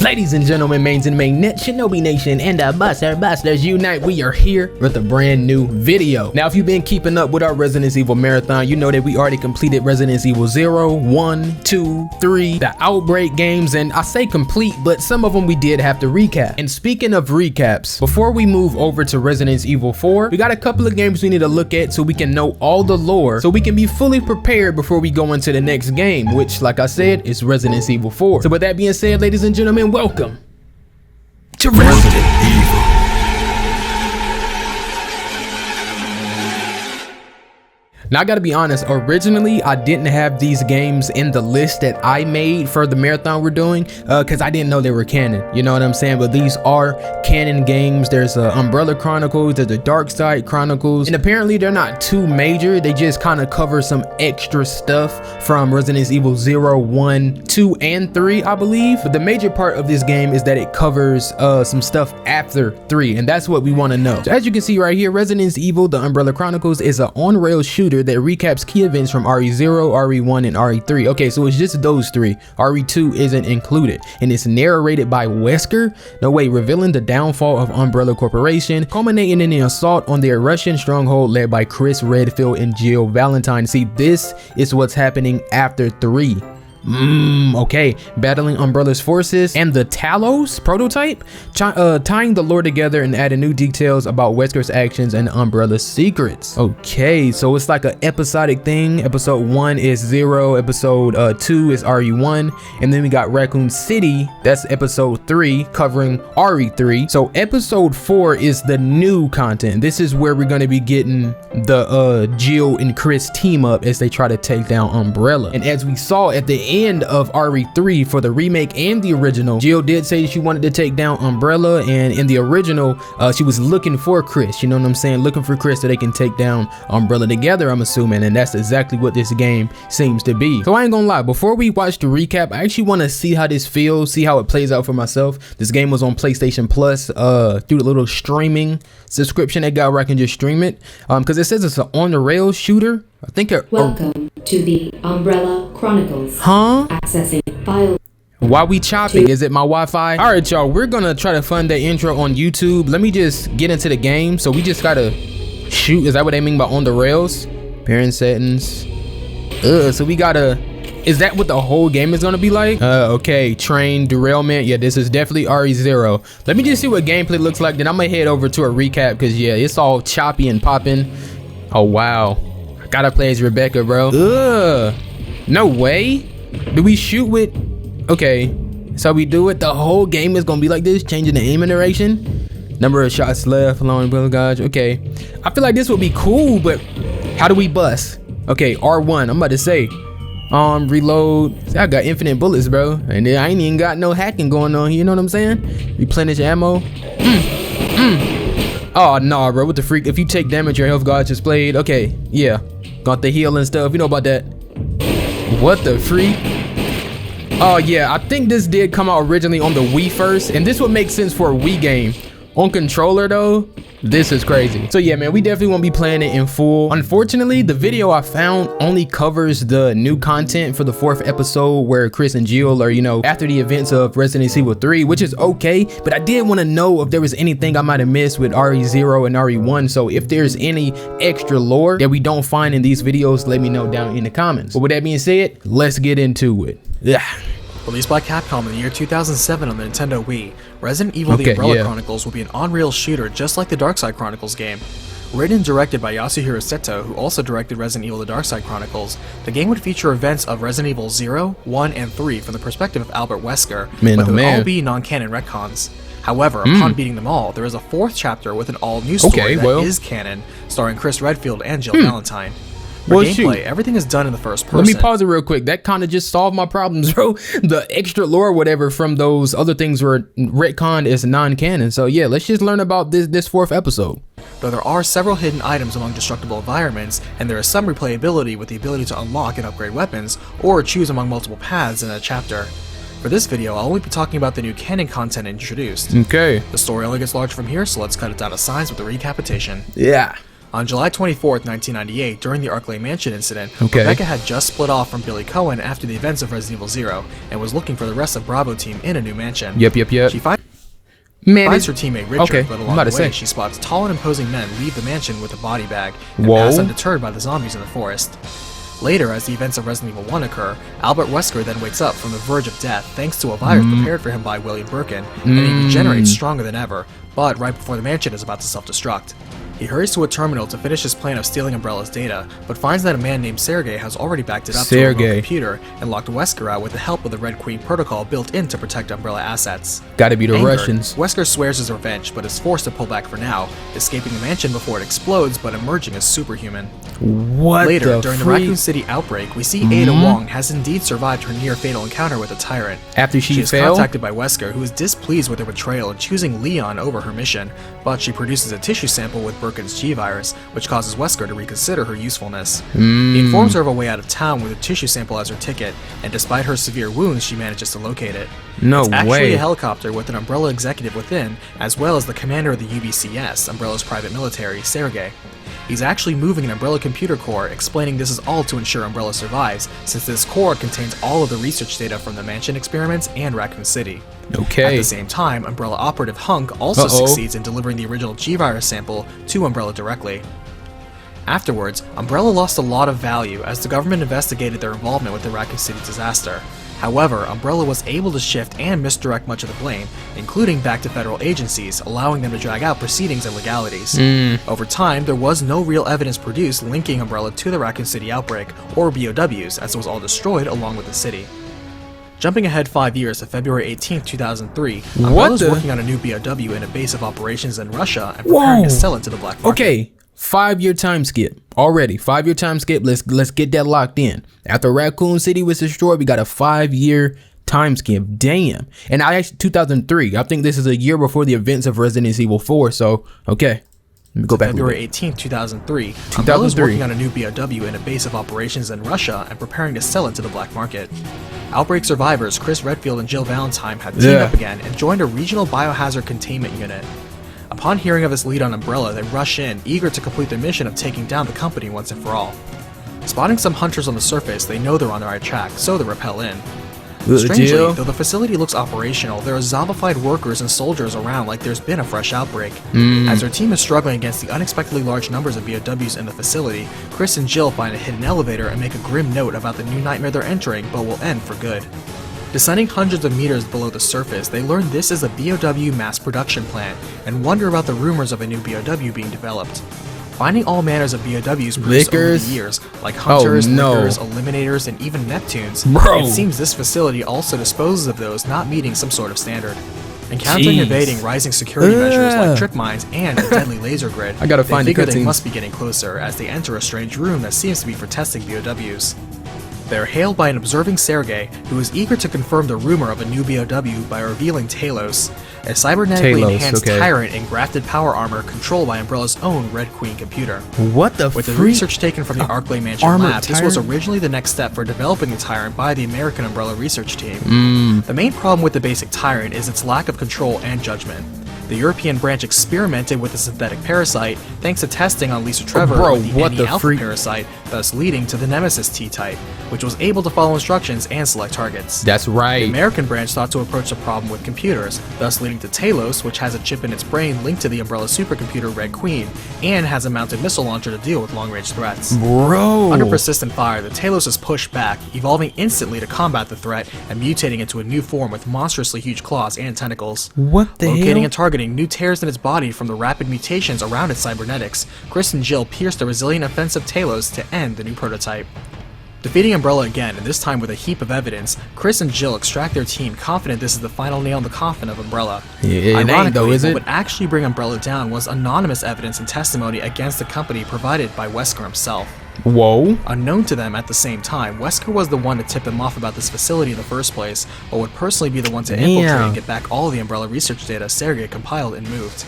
Ladies and gentlemen, mains and mainnet, Shinobi Nation, and Busters unite. We are here with a brand new video. Now, if you've been keeping up with our Resident Evil marathon, you know that we already completed Resident Evil 0, 1, 2, 3, the Outbreak games, and I say complete, but some of them we did have to recap. And speaking of recaps, before we move over to Resident Evil 4, we got a couple of games we need to look at so we can know all the lore, so we can be fully prepared before we go into the next game, which, like I said, is Resident Evil 4. So with that being said, ladies and gentlemen, welcome to Resident Evil. Now I gotta be honest, originally I didn't have these games in the list that I made for the marathon we're doing because I didn't know they were canon, you know what I'm saying? But these are canon games. There's Umbrella Chronicles, there's the Dark Side Chronicles, and apparently they're not too major. They just kind of cover some extra stuff from Resident Evil 0, 1, 2, and 3, I believe. But the major part of this game is that it covers some stuff after 3, and that's what we want to know. So as you can see right here, Resident Evil The Umbrella Chronicles is an on-rail shooter that recaps key events from RE0, RE1, and RE3. Okay, so it's just those three. RE2 isn't included, and it's narrated by Wesker. No way, revealing the downfall of Umbrella Corporation, culminating in the assault on their Russian stronghold led by Chris Redfield and Jill Valentine. See, this is what's happening after 3. Okay, battling Umbrella's forces and the Talos prototype, tying the lore together and adding new details about Wesker's actions and Umbrella's secrets. Okay, so it's like an episodic thing. Episode 1 is 0, episode 2 is RE1, and then we got Raccoon City, that's episode 3, covering RE3. So episode 4 is the new content. This is where we're gonna be getting the Jill and Chris team up as they try to take down Umbrella. And as we saw at the end of RE3 for the remake and the original, Jill did say she wanted to take down Umbrella, and in the original she was looking for Chris, you know what I'm saying, looking for Chris so they can take down Umbrella together, I'm assuming, and that's exactly what this game seems to be. So I ain't gonna lie, before we watch the recap, I actually want to see how this feels, see how it plays out for myself. This game was on PlayStation Plus through the little streaming subscription they got where I can just stream it, because it says it's an on-the-rails shooter. I think welcome to the Umbrella Chronicles. Accessing file. Why we chopping? Is it my Wi-Fi? All right, y'all, we're gonna try to fund that intro on YouTube. Let me just get into the game. So we just gotta shoot. Is that what they mean by on the rails? Parent settings. So we gotta, is that what the whole game is gonna be like? Okay, train, derailment. Yeah, this is definitely RE0. Let me just see what gameplay looks like, then I'm gonna head over to a recap, because yeah, it's all choppy and popping. Oh wow, I gotta play as Rebecca, bro. No way. Do we shoot with, okay, so we do it, the whole game is gonna be like this, changing the aim and duration, number of shots left, long bullet dodge. Okay, I feel like this would be cool, but how do we bust? Okay, R1, I'm about to say, reload. See, I got infinite bullets, bro, and then I ain't even got no hacking going on here, you know what I'm saying? Replenish ammo. Oh no, bro, what the freak? If you take damage, your health gauge is played. Okay, yeah, got the heal and stuff, you know about that. What the freak? Oh yeah, I think this did come out originally on the Wii first, and this would make sense for a Wii game. On controller though, this is crazy. So yeah, man, we definitely won't be playing it in full. Unfortunately, the video I found only covers the new content for the 4th episode where Chris and Jill are, you know, after the events of Resident Evil 3, which is okay, but I did want to know if there was anything I might have missed with RE0 and RE1. So if there's any extra lore that we don't find in these videos, let me know down in the comments. But with that being said, let's get into it. Yeah. Released by Capcom in the year 2007 on the Nintendo Wii, Resident Evil The Umbrella Chronicles will be an on-rail shooter just like the Dark Side Chronicles game. Written and directed by Yasuhiro Seto, who also directed Resident Evil The Dark Side Chronicles, the game would feature events of Resident Evil 0, 1, and 3 from the perspective of Albert Wesker, but they would all be non-canon retcons. However, upon beating them all, there is a 4th chapter with an all-new story that is canon, starring Chris Redfield and Jill Valentine. For gameplay, everything is done in the first person. Let me pause it real quick. That kind of just solved my problems, bro. The extra lore, whatever, from those other things were retconned as non-canon. So yeah, let's just learn about this 4th episode. Though there are several hidden items among destructible environments, and there is some replayability with the ability to unlock and upgrade weapons, or choose among multiple paths in a chapter. For this video, I'll only be talking about the new canon content introduced. Okay. The story only gets larger from here, so let's cut it down to size with the recapitation. Yeah. On July 24th, 1998, during the Arklay Mansion incident, Okay. Rebecca had just split off from Billy Cohen after the events of Resident Evil 0 and was looking for the rest of Bravo team in a new mansion. Yep. She finds her teammate Richard, Okay, but I'm along about the to way, say. she spots tall and imposing men leave the mansion with a body bag and Whoa. pass undeterred by the zombies in the forest. Later, as the events of Resident Evil 1 occur, Albert Wesker then wakes up from the verge of death thanks to a virus prepared for him by William Birkin, and he regenerates stronger than ever, but right before the mansion is about to self-destruct. He hurries to a terminal to finish his plan of stealing Umbrella's data, but finds that a man named Sergei has already backed it up to a remote computer and locked Wesker out with the help of the Red Queen protocol built in to protect Umbrella assets. Gotta be the Angered, Russians. Wesker swears his revenge, but is forced to pull back for now, escaping the mansion before it explodes, but emerging as superhuman. What Later, the during the freak? Raccoon City outbreak, we see Ada Wong has indeed survived her near-fatal encounter with a tyrant. After she is failed? contacted by Wesker, who is displeased with her betrayal and choosing Leon over her mission, but she produces a tissue sample with Birkin's G-virus, which causes Wesker to reconsider her usefulness. He informs her of a way out of town with a tissue sample as her ticket, and despite her severe wounds, she manages to locate it. No It's actually way. a helicopter with an Umbrella executive within, as well as the commander of the UBCS, Umbrella's private military, Sergei. He's actually moving an Umbrella computer core, explaining this is all to ensure Umbrella survives, since this core contains all of the research data from the Mansion experiments and Raccoon City. Okay. At the same time, Umbrella operative Hunk also succeeds in delivering the original G-Virus sample to Umbrella directly. Afterwards, Umbrella lost a lot of value as the government investigated their involvement with the Raccoon City disaster. However, Umbrella was able to shift and misdirect much of the blame, including back to federal agencies, allowing them to drag out proceedings and legalities. Over time, there was no real evidence produced linking Umbrella to the Raccoon City outbreak, or BOWs, as it was all destroyed along with the city. Jumping ahead 5 years to February 18, 2003, Umbrella is working on a new BOW in a base of operations in Russia and preparing to sell it to the black market. Okay, 5-year time skip already. 5-year time skip. Let's get that locked in. After Raccoon City was destroyed, we got a 5-year time skip. Damn. And I actually 2003. I think this is a year before the events of Resident Evil 4. So okay. Let me go back. February 18, 2003. Umbrella is working on a new BOW in a base of operations in Russia and preparing to sell it to the black market. Outbreak survivors Chris Redfield and Jill Valentine have teamed up again and joined a regional biohazard containment unit. Upon hearing of his lead on Umbrella, they rush in, eager to complete their mission of taking down the company once and for all. Spotting some hunters on the surface, they know they're on the right track, so they rappel in. Strangely, though the facility looks operational, there are zombified workers and soldiers around like there's been a fresh outbreak. As their team is struggling against the unexpectedly large numbers of BOWs in the facility, Chris and Jill find a hidden elevator and make a grim note about the new nightmare they're entering, but will end for good. Descending hundreds of meters below the surface, they learn this is a BOW mass production plant, and wonder about the rumors of a new BOW being developed. Finding all manners of BOWs produced over the years, like Hunters, Lickers, Eliminators, and even Neptunes, it seems this facility also disposes of those not meeting some sort of standard. Encountering evading rising security measures like trip mines and a deadly laser grid, they figure they must be getting closer as they enter a strange room that seems to be for testing BOWs. They're hailed by an observing Sergei, who is eager to confirm the rumor of a new BOW by revealing Talos, a cybernetically enhanced tyrant in grafted power armor controlled by Umbrella's own Red Queen computer. What the With the research taken from the Arklay Mansion lab, this was originally the next step for developing the tyrant by the American Umbrella research team. The main problem with the basic tyrant is its lack of control and judgment. The European branch experimented with the synthetic parasite thanks to testing on Lisa Trevor with the NE-alpha parasite, thus leading to the Nemesis T-type, which was able to follow instructions and select targets. That's right. The American branch thought to approach the problem with computers, thus leading to Talos, which has a chip in its brain linked to the Umbrella supercomputer Red Queen, and has a mounted missile launcher to deal with long-range threats. Under persistent fire, the Talos is pushed back, evolving instantly to combat the threat and mutating into a new form with monstrously huge claws and tentacles. Locating and targeting new tears in its body from the rapid mutations around its cybernetics, Chris and Jill pierce the resilient offensive Talos to end the new prototype. Defeating Umbrella again, and this time with a heap of evidence, Chris and Jill extract their team, confident this is the final nail in the coffin of Umbrella. Ironically, what would actually bring Umbrella down was anonymous evidence and testimony against the company provided by Wesker himself. Unknown to them at the same time, Wesker was the one to tip them off about this facility in the first place, but would personally be the one to infiltrate and get back all of the Umbrella research data Sergei compiled and moved.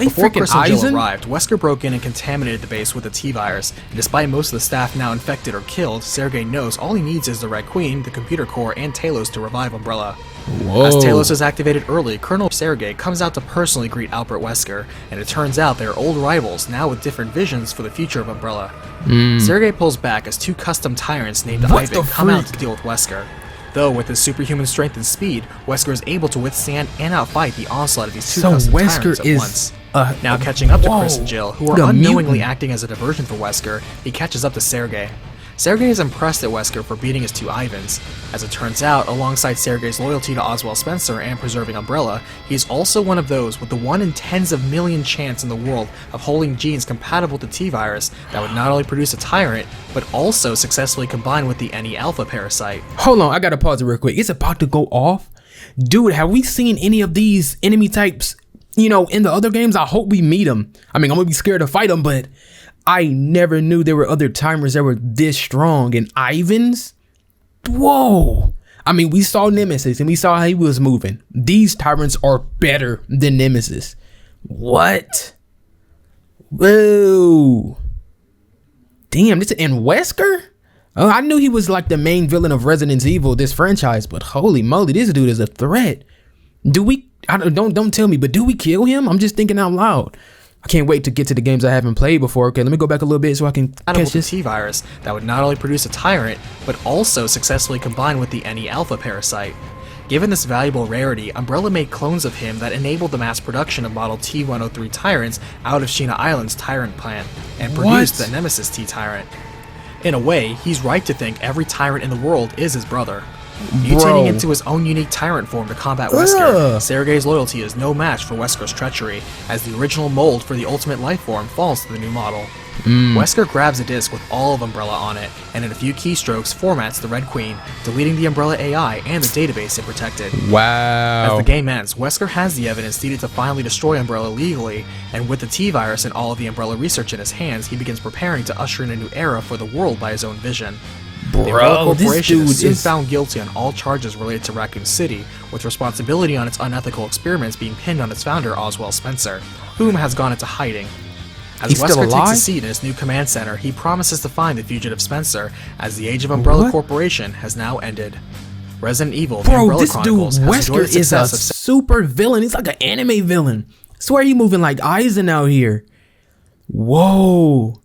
Before Chris and Jill arrived, Wesker broke in and contaminated the base with a T-virus, and despite most of the staff now infected or killed, Sergei knows all he needs is the Red Queen, the computer core, and Talos to revive Umbrella. Whoa. As Talos is activated early, Colonel Sergei comes out to personally greet Albert Wesker, and it turns out they're old rivals, now with different visions for the future of Umbrella. Sergei pulls back as two custom tyrants named Ivan come out to deal with Wesker. Though with his superhuman strength and speed, Wesker is able to withstand and outfight the onslaught of these two custom tyrants at once. Now catching up to Chris and Jill, who are unknowingly acting as a diversion for Wesker, he catches up to Sergei. Sergei is impressed at Wesker for beating his two Ivans. As it turns out, alongside Sergei's loyalty to Oswald Spencer and preserving Umbrella, he is also one of those with the 1 in tens of million chance in the world of holding genes compatible to T-Virus that would not only produce a tyrant, but also successfully combine with the NE Alpha parasite. Hold on, I gotta pause it real quick. It's about to go off. Dude, have we seen any of these enemy types, you know, in the other games? I hope we meet them. I mean, I'm gonna be scared to fight them, but I never knew there were other timers that were this strong. And Ivans? Whoa. I mean, we saw Nemesis and we saw how he was moving. These tyrants are better than Nemesis. What? Whoa. Damn, this and Wesker? Oh, I knew he was like the main villain of Resident Evil, this franchise, but holy moly, this dude is a threat. Do we, don't tell me, but do we kill him? I'm just thinking out loud. I can't wait to get to the games I haven't played before. Okay, let me go back a little bit so I can catch this. T-Virus that would not only produce a tyrant, but also successfully combine with the NE Alpha parasite. Given this valuable rarity, Umbrella made clones of him that enabled the mass production of Model T-103 Tyrants out of Sheena Island's Tyrant plant, and produced the Nemesis T-Tyrant. In a way, he's right to think every tyrant in the world is his brother. Mutating into his own unique tyrant form to combat Wesker, Sergei's loyalty is no match for Wesker's treachery, as the original mold for the ultimate life form falls to the new model. Wesker grabs a disc with all of Umbrella on it, and in a few keystrokes formats the Red Queen, deleting the Umbrella AI and the database it protected. Wow. As the game ends, Wesker has the evidence needed to finally destroy Umbrella legally, and with the T-Virus and all of the Umbrella research in his hands, he begins preparing to usher in a new era for the world by his own vision. The Umbrella Corporation is soon found guilty on all charges related to Raccoon City, with responsibility on its unethical experiments being pinned on its founder Oswald Spencer, whom has gone into hiding. As Wesker takes a seat in his new command center, he promises to find the fugitive Spencer, as the age of Umbrella Corporation has now ended. Resident Evil The Umbrella Chronicles has enjoyed the success of super villain. He's like an anime villain. I swear he moving like Eisen out here. Whoa.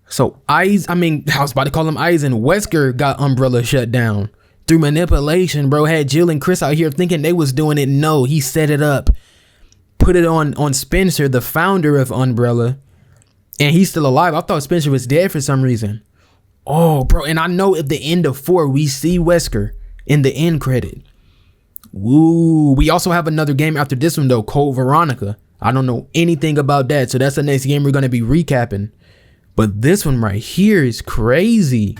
So I was about to call him Eisen. Wesker got Umbrella shut down through manipulation, bro. Had Jill and Chris out here thinking they was doing it. No, he set it up, put it on Spencer, the founder of Umbrella, and he's still alive. I thought Spencer was dead for some reason. Oh, bro, and I know at the end of 4 we see Wesker in the end credit. Woo. We also have another game after this one though, Code Veronica. I don't know anything about that, so that's the next game we're gonna be recapping. But this one right here is crazy.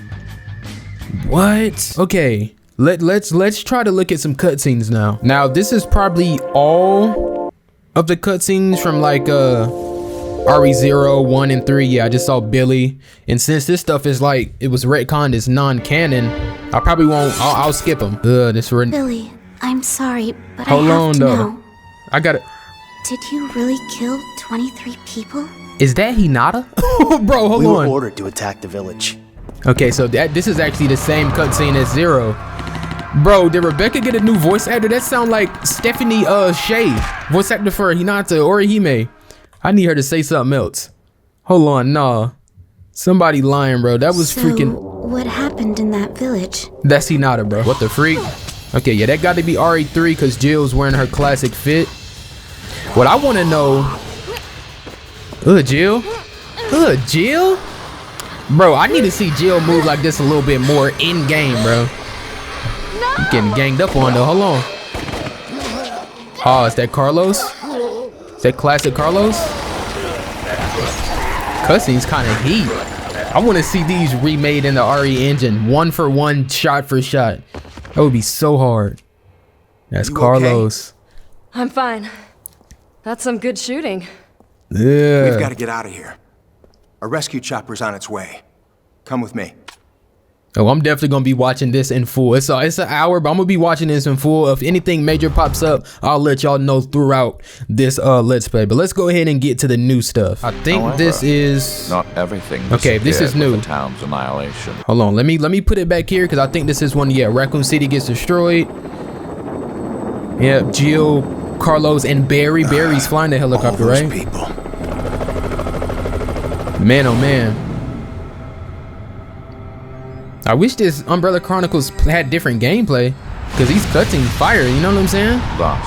What? Okay, let's try to look at some cutscenes now. Now this is probably all of the cutscenes from like RE0, 1, and 3. Yeah, I just saw Billy, and since this stuff is like it was retconned as non-canon, I probably won't. I'll skip them. Billy, I'm sorry, but hold I have on to though. know. I gotta. Did you really kill 23 people? Is that Hinata? Bro, hold on. We were ordered to attack the village. Okay, so this is actually the same cutscene as 0. Bro, did Rebecca get a new voice actor? That sound like Stephanie Shea, voice actor for Hinata or Hime. I need her to say something else. Hold on, nah. Somebody lying, bro. That was freaking. What happened in that village? That's Hinata, bro. What the freak? Okay, yeah, that got to be RE3 because Jill's wearing her classic fit. What I want to know. Jill? Jill? Bro, I need to see Jill move like this a little bit more in game, bro. I'm getting ganged up on though. Hold on. Oh, is that Carlos? Is that classic Carlos? Cutscenes kind of heat. I want to see these remade in the RE engine, 1 for 1, shot for shot. That would be so hard. That's Carlos. Okay? I'm fine. That's some good shooting. Yeah. We've got to get out of here. A rescue chopper's on its way. Come with me. Oh, I'm definitely gonna be watching this in full. It's an hour, but I'm gonna be watching this in full. If anything major pops up, I'll let y'all know throughout this let's play. But let's go ahead and get to the new stuff. I think However, this is not everything. Okay, this is new. The town's annihilation. Hold on, let me put it back here because I think this is one. Yeah, Raccoon City gets destroyed. Yeah, Jill, Carlos, and Barry. Barry's flying the helicopter, All those right? people. Man, oh man. I wish this Umbrella Chronicles had different gameplay, because these cutscenes fire, you know what I'm saying? Thus,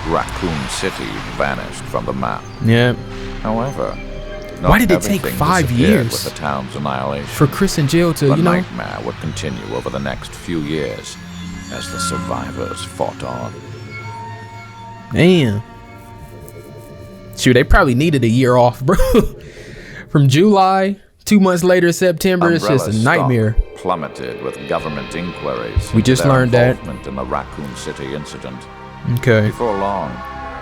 Raccoon City vanished from the map. Yeah. However, Why did it take 5 years with the town's annihilation? for Chris and Jill to, The you know? nightmare would continue over the next few years as the survivors fought on. Damn. Shoot, they probably needed a year off, bro. From July, 2 months later, September, it's just a Umbrella's nightmare. stock plummeted with government inquiries. We just into their learned that. involvement in the Raccoon City incident. Okay. Before long,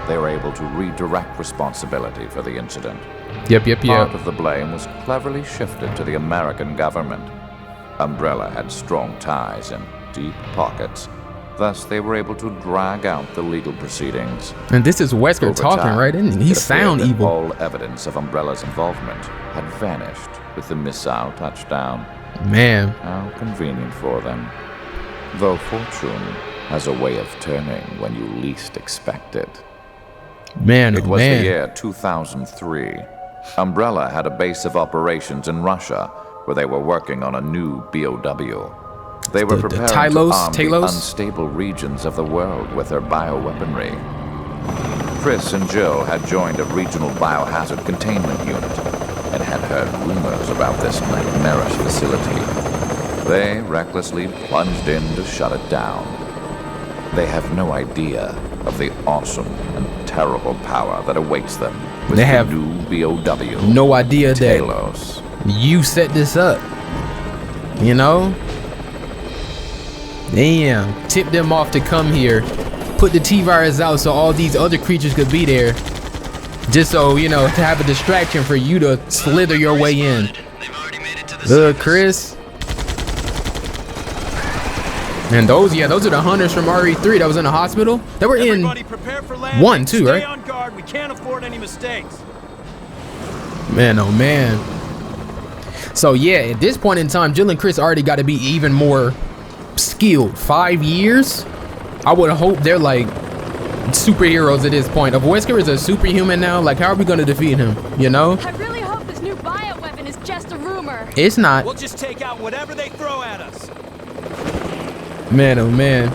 they were able to redirect responsibility for the incident. Yep. Part of the blame was cleverly shifted to the American government. Umbrella had strong ties and deep pockets. Thus, they were able to drag out the legal proceedings. And this is Wesker Over talking, time, right? Isn't he? He it sound appeared that evil. all evidence of Umbrella's involvement had vanished with the missile touchdown. Man. How convenient for them. Though fortune has a way of turning when you least expect it. Man, It oh was the man. year 2003. Umbrella had a base of operations in Russia where they were working on a new BOW. They were The preparing to Talos? arm the Talos? unstable regions of the world with their bioweaponry. Chris and Jill had joined a regional biohazard containment unit and had heard rumors about this nightmarish facility. They recklessly plunged in to shut it down. They have no idea of the awesome and terrible power that awaits them with They the have new BOW. No idea that Talos. you set this up. You know? Damn. Tip them off to come here. Put the T-virus out so all these other creatures could be there. Just so, you know, to have a distraction for you to slither your way in. Chris. And those are the hunters from RE3 that was in the hospital. They were in 1 too, right? Stay on guard. We can't afford any mistakes. Man, oh man. So yeah, at this point in time, Jill and Chris already got to be even more skilled. 5 years? I would hope they're like superheroes at this point. If Wesker is a superhuman now, like how are we gonna defeat him? You know? I really hope this new bioweapon is just a rumor. It's not. We'll just take out whatever they throw at us. Man, oh man.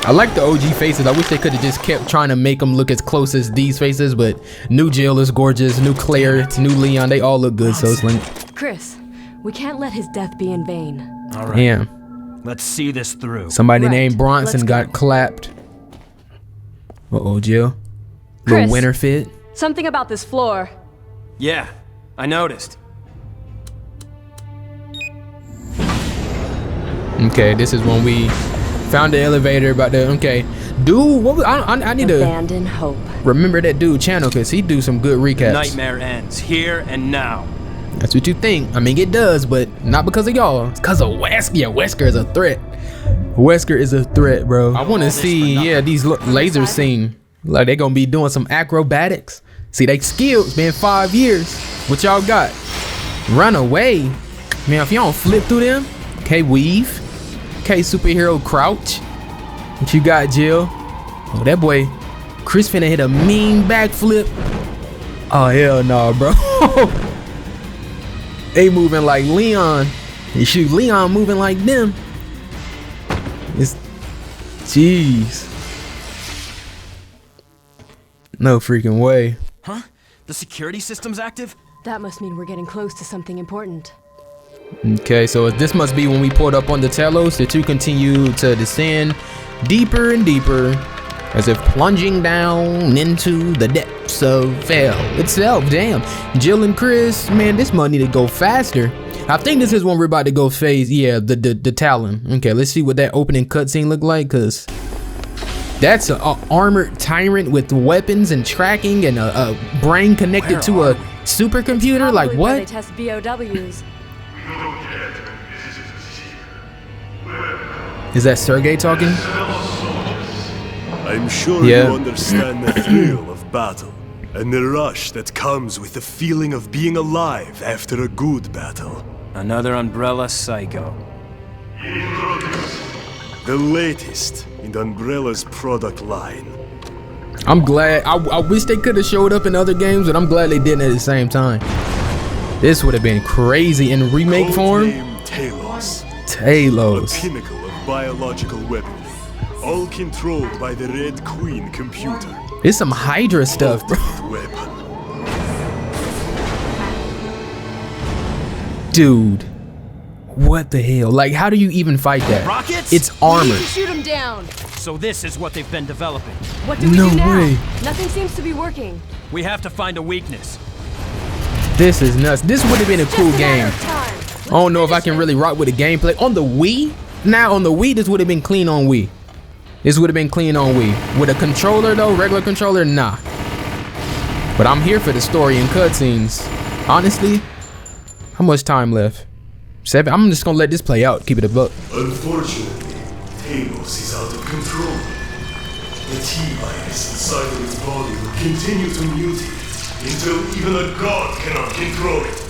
I like the OG faces. I wish they could have just kept trying to make them look as close as these faces, but new Jill is gorgeous, new Claire, new Leon, they all look good, so it's like... Chris, we can't let his death be in vain. All right. Damn. Let's see this through. Somebody Right. named Bronson Let's got go. clapped. Uh-oh, Jill. Chris. Little winter fit. Something about this floor. Yeah, I noticed. Okay, this is when we found the elevator about the... Okay. Dude, what was... I need to Abandon hope. remember that dude channel, because he do some good recaps. Nightmare ends here and now. That's what you think. I mean, it does, but not because of y'all. It's because of Wesker. Yeah, Wesker is a threat. Wesker is a threat, bro. I want to see, yeah, these laser scene. Like, they gonna be doing some acrobatics. See, they skilled. It's been 5 years. What y'all got? Run away. Man, if y'all don't flip through them. Okay, weave. Okay, superhero crouch. What you got, Jill? Oh, that boy. Chris finna hit a mean backflip. Oh, hell no, bro. They moving like Leon. You shoot Leon moving like them. It's jeez. No freaking way. Huh? The security system's active? That must mean we're getting close to something important. Okay, so this must be when we pulled up on the Talos. The two continue to descend deeper and deeper, as if plunging down into the depths of hell itself. Damn, Jill and Chris, man, this might need to go faster. I think this is when we're about to go phase. Yeah, the Talon. Okay, let's see what that opening cutscene look like, cause that's an armored tyrant with weapons and tracking and a brain connected to a supercomputer. Like Probably where they what? test BOWs. Is that Sergey talking? I'm sure Yeah. you understand the thrill of battle and the rush that comes with the feeling of being alive after a good battle. Another Umbrella psycho. The latest in the Umbrella's product line. I'm glad. I wish they could have showed up in other games, but I'm glad they didn't at the same time. This would have been crazy in remake form. Talos. Talos. A pinnacle of biological weaponry. All controlled by the Red Queen computer. It's some Hydra stuff, bro. Weapon. Dude. What the hell? Like, how do you even fight that? Rockets? It's armored. We need to shoot him down. So this is what they've been developing. What do we No do now? way. Nothing seems to be working. We have to find a weakness. This is nuts. This would have been a cool game. I don't know if I can really rock with the gameplay. On the Wii? Now, on the Wii, this would have been clean on Wii. This would have been clean on Wii. With a controller, though, regular controller, nah. But I'm here for the story and cutscenes. Honestly, how much time left? 7? I'm just gonna let this play out. Keep it a buck. Unfortunately, Talos is out of control. The T-virus inside of its body will continue to mutate until even a god cannot control it.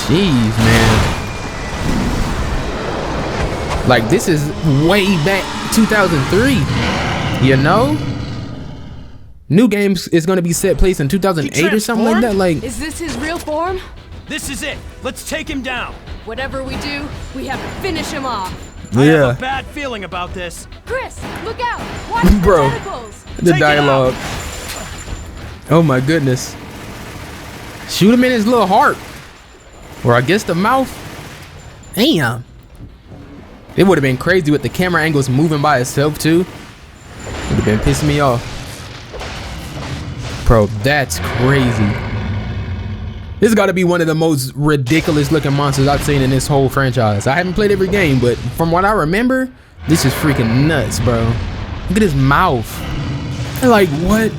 Jeez, man. Like, this is way back 2003. You know? New games is gonna be set place in 2008 or something like that. Like, is this his real form? This is it. Let's take him down. Whatever we do, we have to finish him off. I have a bad feeling about this. Chris, look out! Watch the bro, tentacles. the dialogue. Oh my goodness. Shoot him in his little heart, or I guess the mouth. Damn. It would have been crazy with the camera angles moving by itself too. Would have been pissing me off. Bro, that's crazy. This has got to be one of the most ridiculous looking monsters I've seen in this whole franchise. I haven't played every game, but from what I remember, this is freaking nuts, bro. Look at his mouth. Like, what?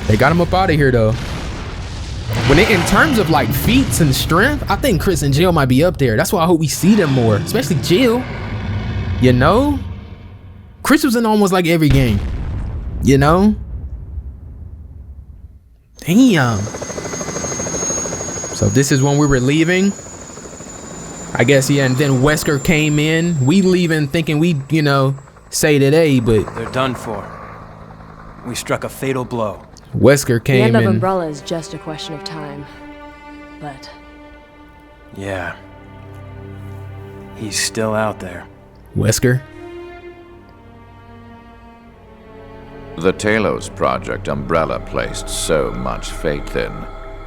They got him up out of here, though. In terms of like feats and strength, I think Chris and Jill might be up there. That's why I hope we see them more, especially Jill. You know? Chris was in almost like every game. You know? Damn. So this is when we were leaving. I guess, yeah, and then Wesker came in. We leaving thinking we, you know, say today, but they're done for. We struck a fatal blow. Wesker came in. The end of Umbrella is just a question of time. But yeah. He's still out there. Wesker? The Talos project Umbrella placed so much faith in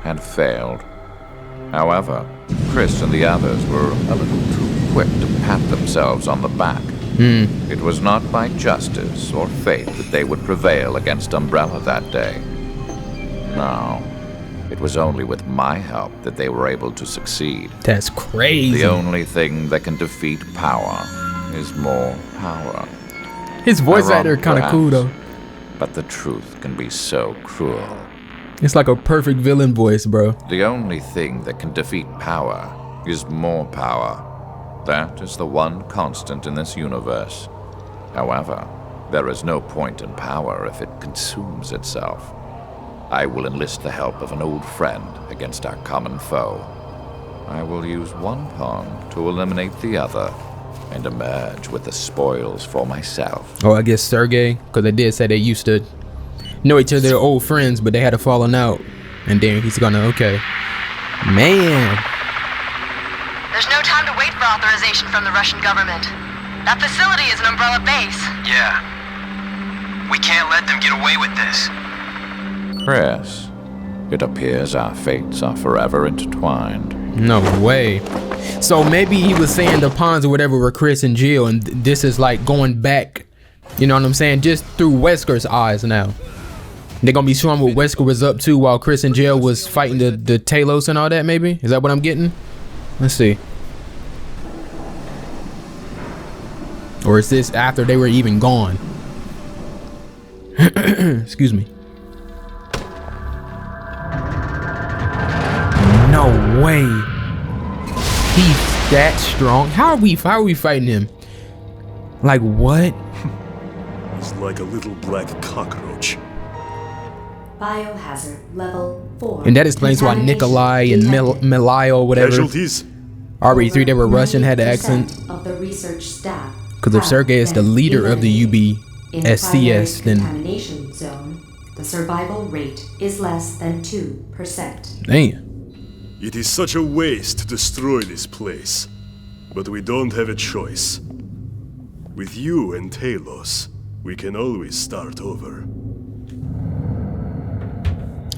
and failed. However, Chris and the others were a little too quick to pat themselves on the back. It was not by justice or fate that they would prevail against Umbrella that day. No, it was only with my help that they were able to succeed. That's crazy. The only thing that can defeat power is more power. His voice actor kind of cool though. But the truth can be so cruel. It's like a perfect villain voice, bro. The only thing that can defeat power is more power. That is the one constant in this universe. However, there is no point in power if it consumes itself. I will enlist the help of an old friend against our common foe. I will use one pawn to eliminate the other and emerge with the spoils for myself. Oh, I guess Sergey, because they did say they used to know each other, they're old friends, but they had a falling out. And then he's gonna, okay. Man. There's no time to wait for authorization from the Russian government. That facility is an Umbrella base. Yeah. We can't let them get away with this. Chris, it appears our fates are forever intertwined. No way. So maybe he was saying the pawns or whatever were Chris and Jill, and this is like going back, you know what I'm saying, just through Wesker's eyes now. They're gonna be showing what Wesker was up to while Chris and Jill was fighting the Talos and all that, maybe? Is that what I'm getting? Let's see. Or is this after they were even gone? Excuse me. No way. He's that strong. How are we fighting him? Like what? He's like a little black cockroach. Biohazard level 4. And that explains why Nikolai and Melio, whatever. Casualties? RE3 they were Russian, had the accent. Of the research staff. Because if Sergei is the leader of the UBSCS, then contamination zone, the survival rate is less than 2%. Damn. It is such a waste to destroy this place, but we don't have a choice. With you and Talos, we can always start over.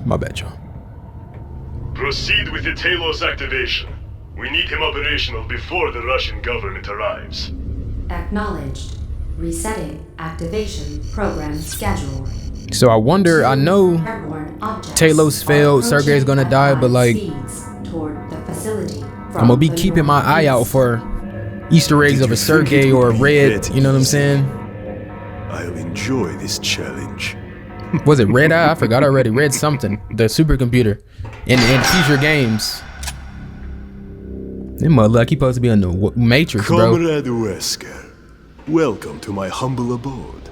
My bad, y'all. Proceed with the Talos activation. We need him operational before the Russian government arrives. Acknowledged. Resetting activation program schedule. So I wonder, I know Talos failed, Sergei's gonna die, but like, I'm gonna be keeping my eye out for Easter eggs of a Sergei or a Red, you know what I'm saying? I'll enjoy this challenge. Was it Red Eye? I forgot already. Red something. The supercomputer in future games. That mother like he supposed to be on the Matrix, bro. Comrade Wesker, welcome to my humble abode.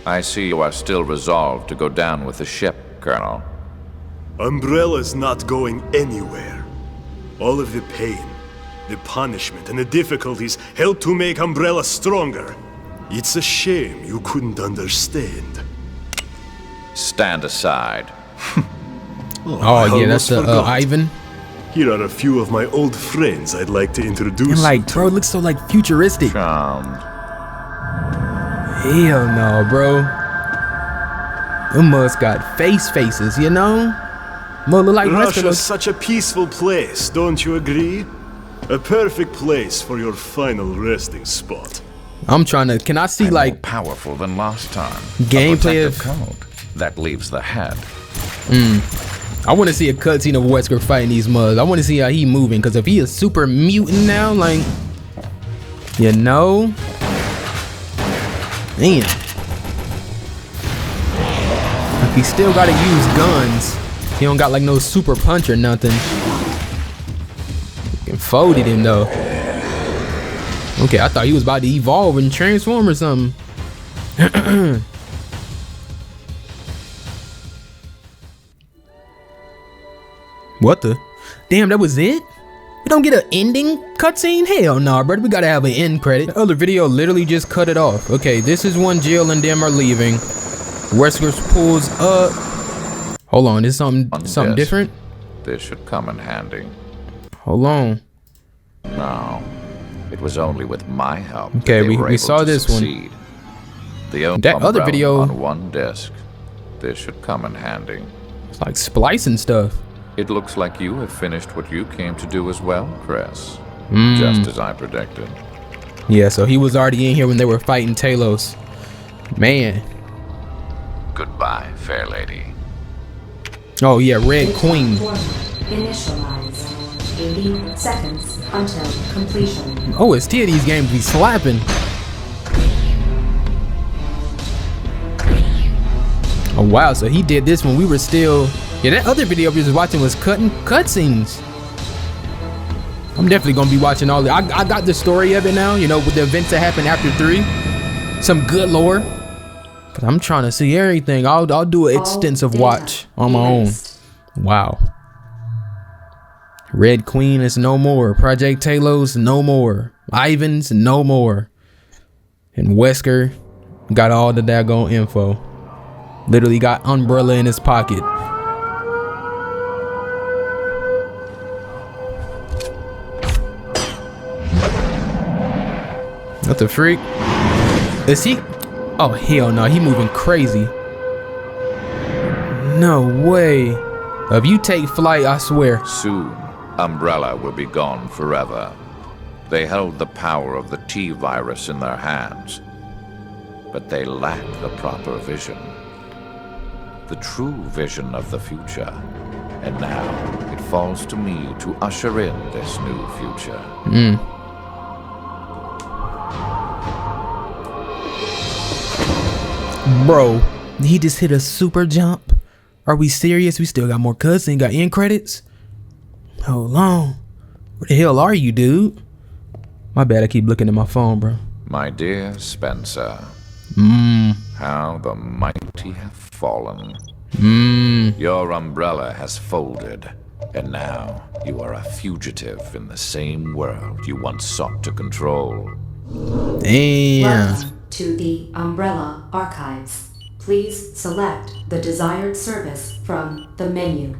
I see you are still resolved to go down with the ship, Colonel. Umbrella's not going anywhere. All of the pain, the punishment, and the difficulties help to make Umbrella stronger. It's a shame you couldn't understand. Stand aside. Oh yeah, that's Ivan. Here are a few of my old friends I'd like to introduce. And like, bro, it looks so like futuristic. Charmed. Hell no, bro. Them mugs got faces, you know? Mother look like Russia's such a peaceful place, don't you agree? A perfect place for your final resting spot. I'm trying to. Can I see like more powerful than last time? Gameplay of code that leaves the head. I want to see a cutscene of Wesker fighting these mugs. I want to see how he moving, because if he is super mutant now, like, you know, damn, like he still got to use guns. He don't got like no super punch or nothing. Fucking folded him though. Okay, I thought he was about to evolve and transform or something. What the? Damn, that was it? We don't get an ending cutscene? Hell no, brother. We gotta have an end credit. The other video literally just cut it off. Okay, this is when Jill and them are leaving. Wesker pulls up. Hold on, this is something different? This should come in handy. Hold on. No, it was only with my help. Okay, we saw this succeed. One. That other video on one disc. This should come in handy. It's like splicing stuff. It looks like you have finished what you came to do as well, Chris. Just as I predicted. Yeah, so he was already in here when they were fighting Talos. Man. Goodbye, fair lady. Oh yeah, Red Queen. Initialized. 80 seconds until completion. OST of these games be slapping. Oh wow, so he did this when we were still. Yeah, that other video we was watching was cutting cutscenes. I'm definitely gonna be watching all the. I got the story of it now, you know, with the events that happened after 3. Some good lore. But I'm trying to see everything. I'll do an extensive watch on my own. Wow. Red Queen is no more. Project Talos, no more. Ivan's, no more. And Wesker got all the daggone info. Literally got Umbrella in his pocket. What the freak? Is he? Oh hell no, he moving crazy. No way. If you take flight, I swear. Soon, Umbrella will be gone forever. They held the power of the T-virus in their hands, but they lack the proper vision. The true vision of the future. And now, it falls to me to usher in this new future. Bro, he just hit a super jump. Are we serious? We still got more cutscenes, got end credits? Hold on. Where the hell are you, dude? My bad, I keep looking at my phone, bro. My dear Spencer. How the mighty have fallen. Your umbrella has folded. And now you are a fugitive in the same world you once sought to control. Damn. Welcome to the Umbrella Archives. Please select the desired service from the menu.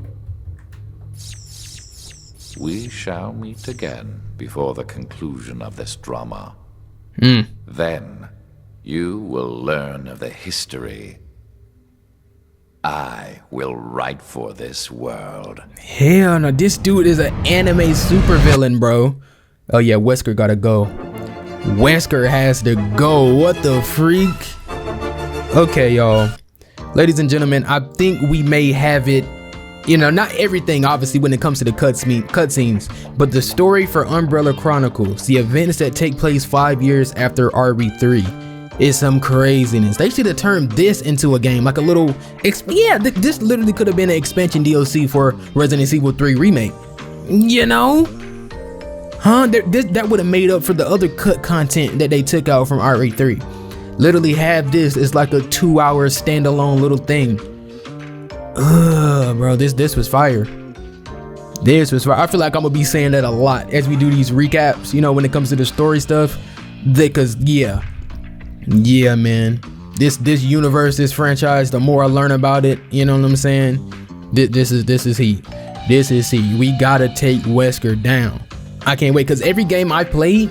We shall meet again before the conclusion of this drama. Then you will learn of the history I will write for this world. Hell no, this dude is an anime supervillain, bro. Oh yeah, Wesker gotta go. Wesker has to go. What the freak? Okay, y'all. Ladies and gentlemen, I think we may have it. You know, not everything, obviously, when it comes to the cutscenes, but the story for Umbrella Chronicles, the events that take place 5 years after RE3. Is some craziness. They should have turned this into a game, like a little this literally could have been an expansion DLC for Resident Evil 3 remake, you know? That would have made up for the other cut content that they took out from RE3. Literally have this as like a 2-hour standalone little thing. Bro, this was fire. This was fire. I feel like I'm gonna be saying that a lot as we do these recaps, you know, when it comes to the story stuff, because yeah, man, this universe, this franchise, the more I learn about it, you know what I'm saying? This is heat. This is heat. We gotta take Wesker down. I can't wait, because every game I played,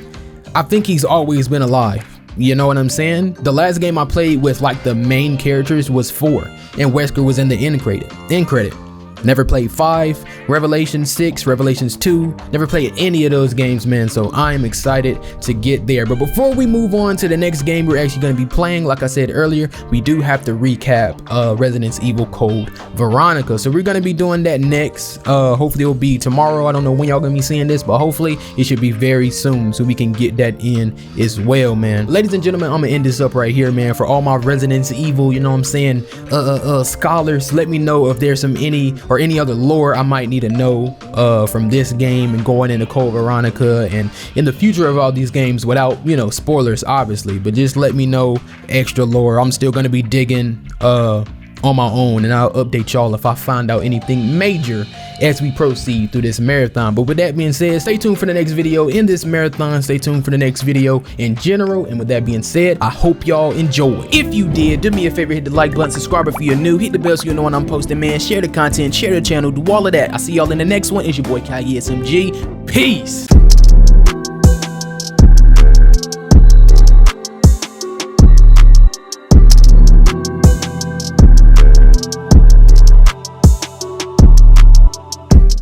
I think he's always been alive. You know what I'm saying? The last game I played with like the main characters was 4, and Wesker was in the end credit. Never played 5, Revelations 6, Revelations 2, never played any of those games, man, so I'm excited to get there. But before we move on to the next game we're actually going to be playing, like I said earlier, we do have to recap Resident Evil Code Veronica, so we're going to be doing that next. Hopefully it'll be tomorrow. I don't know when y'all going to be seeing this, but hopefully it should be very soon so we can get that in as well, man. Ladies and gentlemen, I'm going to end this up right here, man. For all my Resident Evil, you know what I'm saying, scholars, let me know if there's any other lore I might need to know from this game and going into Code Veronica and in the future of all these games, without, you know, spoilers obviously, but just let me know extra lore. I'm still going to be digging on my own, and I'll update y'all if I find out anything major as we proceed through this marathon. But with that being said, stay tuned for the next video in this marathon, stay tuned for the next video in general, and with that being said, I hope y'all enjoy. If you did, do me a favor, hit the like button, subscribe if you're new, hit the bell so you know when I'm posting, man, share the content, share the channel, do all of that. I'll see y'all in the next one. It's your boy Kai SMG. Peace.